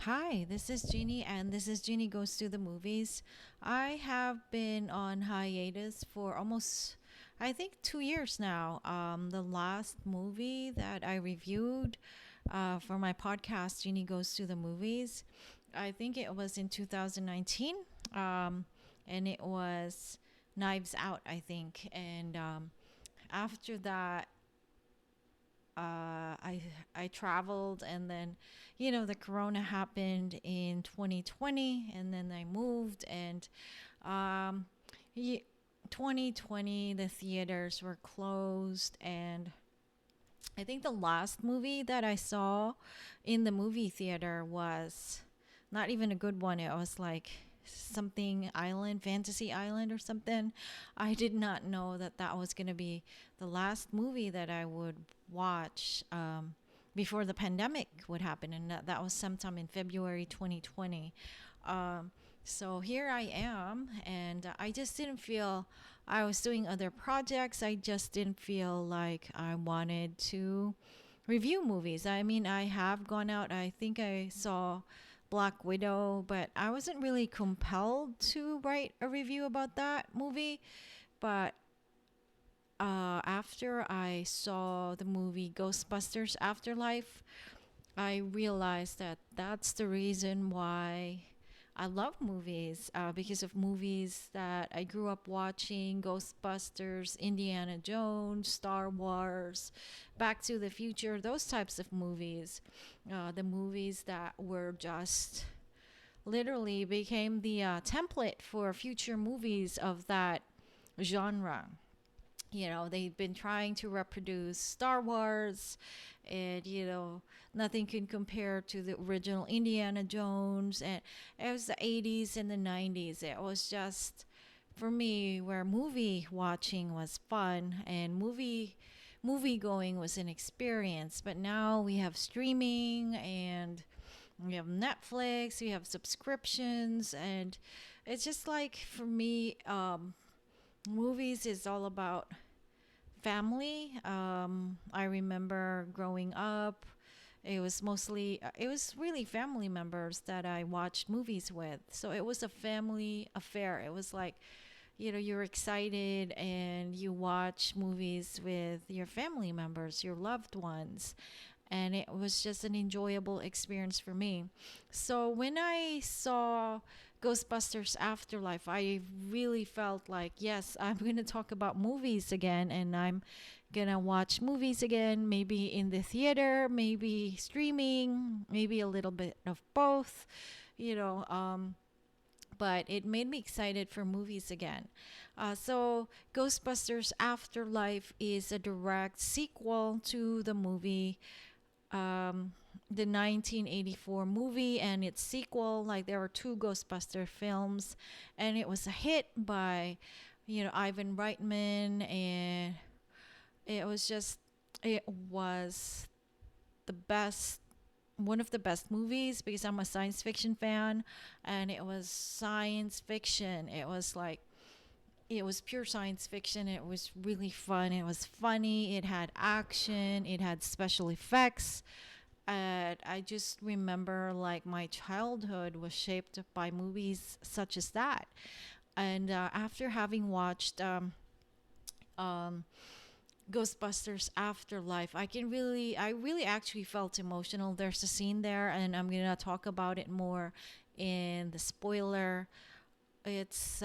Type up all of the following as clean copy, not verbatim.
Hi, this is Jeannie, and this is Jeannie Goes to the Movies. I have been on hiatus for almost, I think, 2 years now. The last movie that I reviewed for my podcast, Jeannie Goes to the Movies, I think it was in 2019, and it was Knives Out, I think. And after that, I traveled, and then the corona happened in 2020, and then I moved, and um 2020 the theaters were closed. And I think the last movie that I saw in the movie theater was not even a good one. It was like something island, fantasy island or something. I did not know that that was going to be the last movie that I would watch before the pandemic would happen. And that was sometime in February 2020. So here I am, and I just didn't feel I was doing other projects. I just didn't feel like I wanted to review movies. I mean, I have gone out. I think I saw Black Widow, but I wasn't really compelled to write a review about that movie. But after I saw the movie Ghostbusters Afterlife, I realized that that's the reason why I love movies, because of movies that I grew up watching: Ghostbusters, Indiana Jones, Star Wars, Back to the Future, those types of movies. The movies that were just literally became the template for future movies of that genre. They've been trying to reproduce Star Wars, and nothing can compare to the original Indiana Jones. And it was the 80s and the 90s. It was just, for me, where movie watching was fun, and movie going was an experience. But now we have streaming, and we have Netflix, we have subscriptions, and it's just like, for me, movies is all about family. I remember growing up, it was really family members that I watched movies with. So it was a family affair. It was like, you're excited and you watch movies with your family members, your loved ones. And it was just an enjoyable experience for me. So when I saw Ghostbusters Afterlife, I really felt like, yes, I'm going to talk about movies again, and I'm going to watch movies again, maybe in the theater, maybe streaming, maybe a little bit of both, you know. But it made me excited for movies again. So, Ghostbusters Afterlife is a direct sequel to the movie, the 1984 movie and its sequel. Like, there were two Ghostbuster films, and it was a hit by, Ivan Reitman, and it was the best, one of the best movies, because I'm a science fiction fan, and it was science fiction. It was pure science fiction. It was really fun. It was funny. It had action. It had special effects. And I just remember, like, my childhood was shaped by movies such as that. And after having watched um, Ghostbusters Afterlife, I really actually felt emotional. There's a scene there, and I'm gonna talk about it more in the spoiler. It's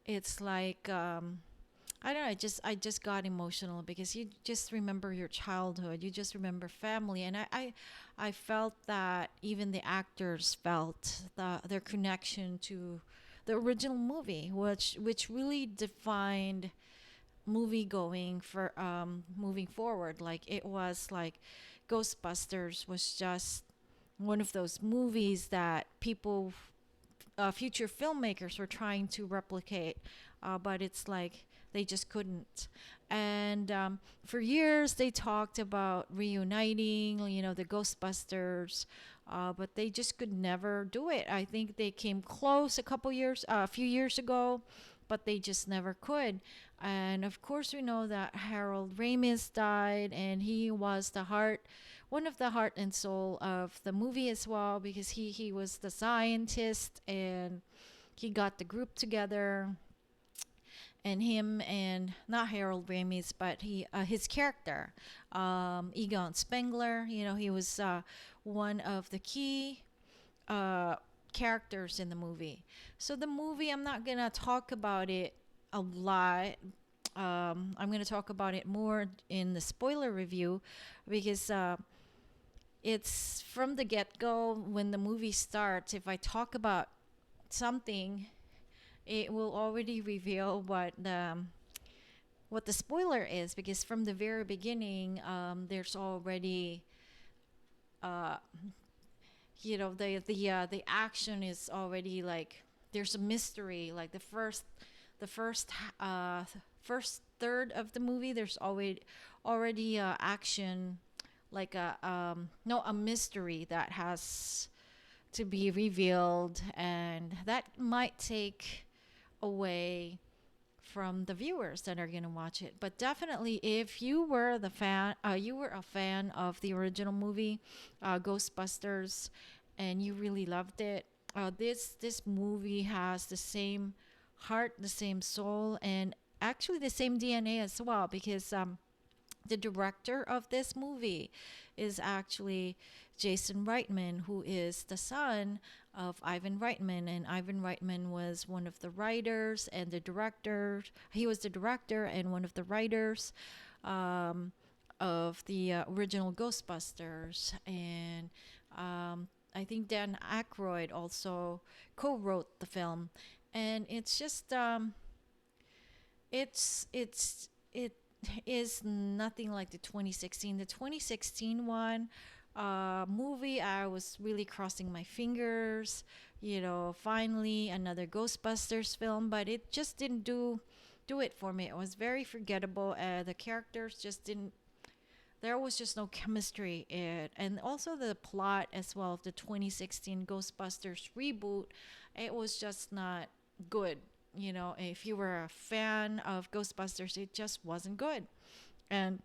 it's like, I don't know. I just got emotional, because you just remember your childhood. You just remember family, and I felt that even the actors felt their connection to the original movie, which really defined movie going for moving forward. Like, it was like Ghostbusters was just one of those movies that people, future filmmakers, were trying to replicate, but it's like they just couldn't. And for years they talked about reuniting, the Ghostbusters, but they just could never do it. I think they came close a few years ago, but they just never could. And of course, we know that Harold Ramis died, and he was one of the heart and soul of the movie as well, because he was the scientist, and he got the group together. And him, and not Harold Ramis, but his character, Egon Spengler. He was one of the key uh, characters in the movie. So the movie, I'm not gonna talk about it a lot. I'm gonna talk about it more in the spoiler review, because it's from the get-go when the movie starts. If I talk about something, it will already reveal what the spoiler is, because from the very beginning, there's already uh, the action is already like, there's a mystery. Like the first third of the movie, there's already action, like a mystery that has to be revealed, and that might take away from the viewers that are going to watch it. But definitely, if you were a fan of the original movie, Ghostbusters, and you really loved it, this movie has the same heart, the same soul, and actually the same DNA as well, because the director of this movie is actually Jason Reitman, who is the son of Ivan Reitman. And Ivan Reitman was one of the writers and the director. He was the director and one of the writers um, of the original Ghostbusters. And I think Dan Aykroyd also co-wrote the film. And it's just it is nothing like the 2016. The 2016 one movie, I was really crossing my fingers. Finally another Ghostbusters film, but it just didn't do it for me. It was very forgettable. The characters just didn't. There was just no chemistry in it, and also the plot as well of the 2016 Ghostbusters reboot. It was just not good. If you were a fan of Ghostbusters, it just wasn't good. And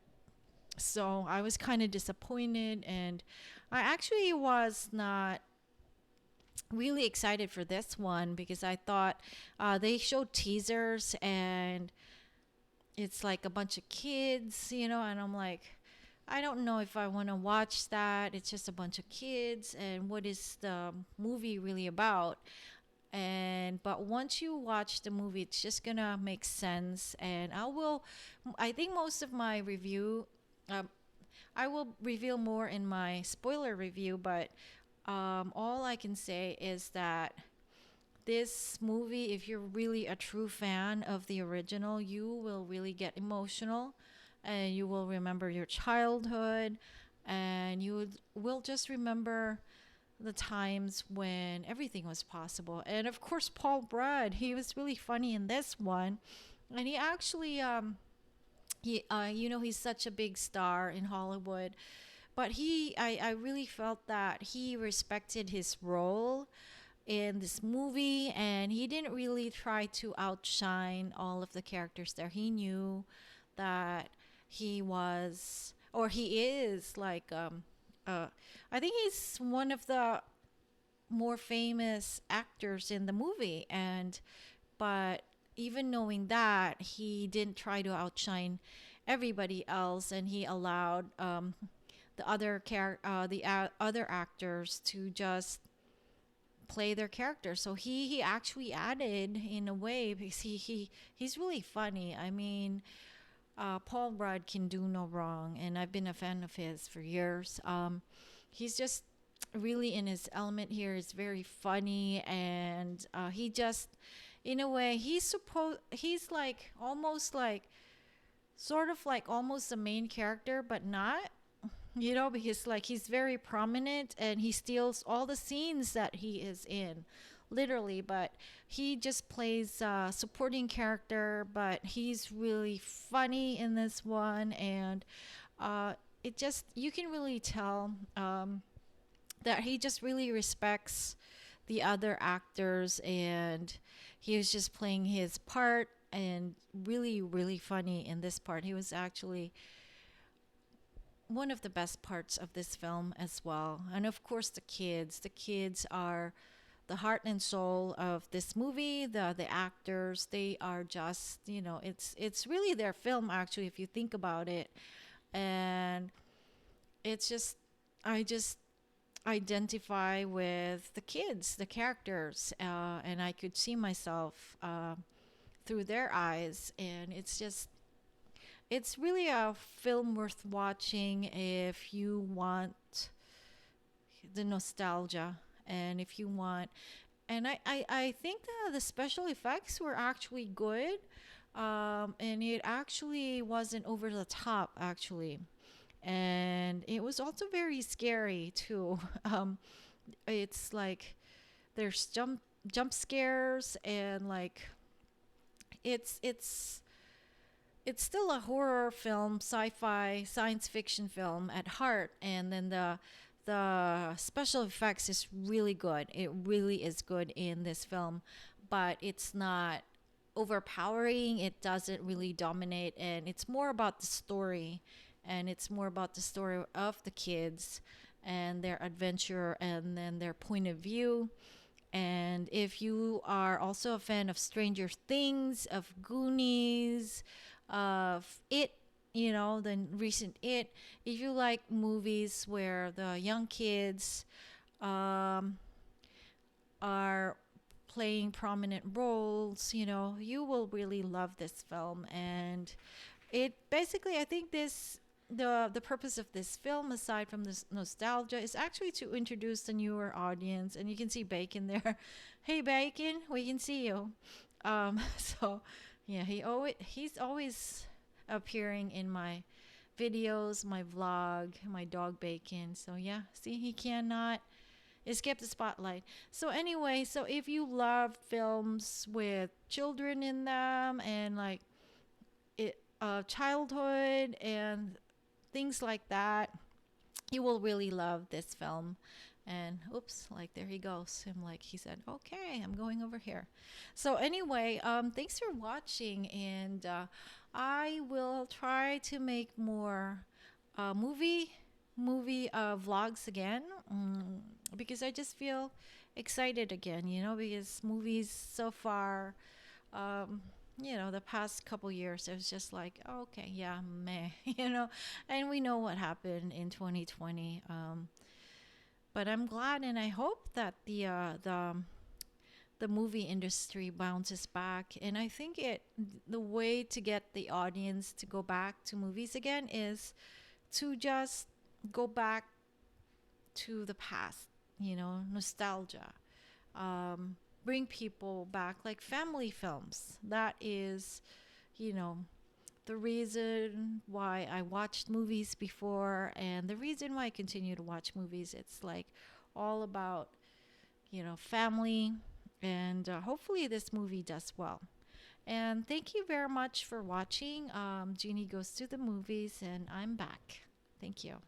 so I was kind of disappointed, and I actually was not really excited for this one, because I thought they showed teasers, and it's like a bunch of kids, and I'm like, I don't know if I want to watch that. It's just a bunch of kids, and what is the movie really about? And but once you watch the movie, it's just gonna make sense. And I think most of my review, um, I will reveal more in my spoiler review, but all I can say is that this movie, if you're really a true fan of the original, you will really get emotional, and you will remember your childhood, and will just remember the times when everything was possible. And of course, Paul Rudd, he was really funny in this one, and he actually he's such a big star in Hollywood, but I really felt that he respected his role in this movie, and he didn't really try to outshine all of the characters there. He knew that he was, or he is, like I think he's one of the more famous actors in the movie, and but even knowing that, he didn't try to outshine everybody else, and he allowed other actors to just play their characters. So he actually added in a way, because he's really funny. I mean, Paul Rudd can do no wrong, and I've been a fan of his for years. He's just really in his element here. It's very funny, and he just, in a way, he's like almost like sort of like almost the main character, but not. Because like he's very prominent, and he steals all the scenes that he is in, literally. But he just plays supporting character, but he's really funny in this one, and it just, you can really tell that he just really respects the other actors, and he was just playing his part and really, really funny in this part. He was actually one of the best parts of this film as well. And of course, the kids. The kids are the heart and soul of this movie. The actors, they are just, it's really their film actually if you think about it. And it's just, I just identify with the kids, the characters, and I could see myself through their eyes. And it's really a film worth watching if you want the nostalgia, and if you want. And I think that the special effects were actually good, and it actually wasn't over the top actually, and it was also very scary too. It's like there's jump scares, and like it's it's still a horror film, sci-fi, science fiction film at heart, and then the special effects is really good. It really is good in this film, but it's not overpowering. It doesn't really dominate, and it's more about the story, and it's more about the story of the kids and their adventure and then their point of view. And if you are also a fan of Stranger Things, of Goonies, of It, the recent It, if you like movies where the young kids um, are playing prominent roles, you will really love this film. And it basically, I think the purpose of this film, aside from this nostalgia, is actually to introduce the newer audience. And you can see Bacon there. Hey Bacon, we can see you. So yeah, he's always appearing in my videos, my vlog, my dog Bacon. So yeah, see, he cannot escape the spotlight. So anyway, so if you love films with children in them, and like childhood and things like that, you will really love this film. And oops, like there he goes. I'm like, he said, okay, I'm going over here. So anyway, thanks for watching, and I will try to make more movie vlogs again, because I just feel excited again, because movies so far, um, the past couple years, it was just like, oh, okay, yeah, meh, and we know what happened in 2020. But I'm glad, and I hope that the movie industry bounces back. And I think the way to get the audience to go back to movies again is to just go back to the past, nostalgia. Bring people back, like family films. That is, you know, the reason why I watched movies before, and the reason why I continue to watch movies. It's like all about, family, and hopefully this movie does well. And thank you very much for watching. Jeannie Goes to the Movies, and I'm back. Thank you.